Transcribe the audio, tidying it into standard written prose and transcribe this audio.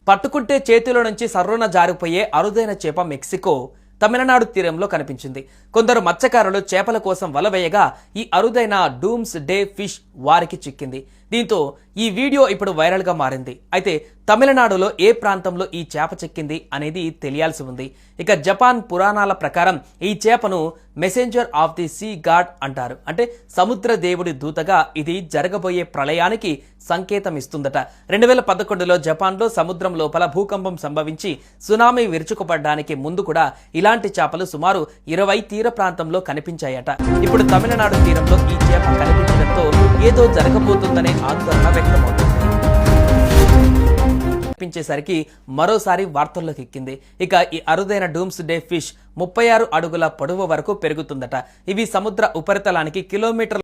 పట్టుకుంటే చేతిలో నుంచి సర్రున జారిపోయే అరుదైన చేప మెక్సికో తమిళనాడు తీరంలో కనిపించింది. కొందరు మత్స్యకారులు చేపల కోసం వల వేయగా ఈ అరుదైన డూమ్స్ డే ఫిష్ వారికి చిక్కింది. దీంతో ఈ వీడియో ఇప్పుడు వైరల్ గా మారింది. అయితే తమిళనాడులో ఏ ప్రాంతంలో ఈ చేప చిక్కింది అనేది తెలియాల్సి ఉంది. ఇక జపాన్ పురాణాల ప్రకారం ఈ చేపను messenger of the sea God అంటారు. అంటే సముద్ర దేవుడి దూతగా ఇది జరగబోయే ప్రళయానికి సంకేతం ఇస్తుందట. 2011లో జపాన్లో సముద్రం లోపల భూకంపం సంభవించి సునామీ విరుచుకుపడడానికి ముందు కూడా ఇలాంటి చేపలు సుమారు 20 తీర ప్రాంతంలో కనిపించాయట. ఇప్పుడు తమిళనాడు తీరంలో ఈ చేప కనిపించడంతో ఏదో జరగబోతుందనే ఆందోళన వ్యక్తమవుతుంది. కనిపించేసరికి మరోసారి వార్తల్లోకి ఎక్కింది. ఇక ఈ అరుదైన డూమ్స్ డే ఫిష్ 36 అడుగుల పొడవు వరకు పెరుగుతుందట. ఇవి సముద్ర ఉపరితలానికి కిలోమీటర్ల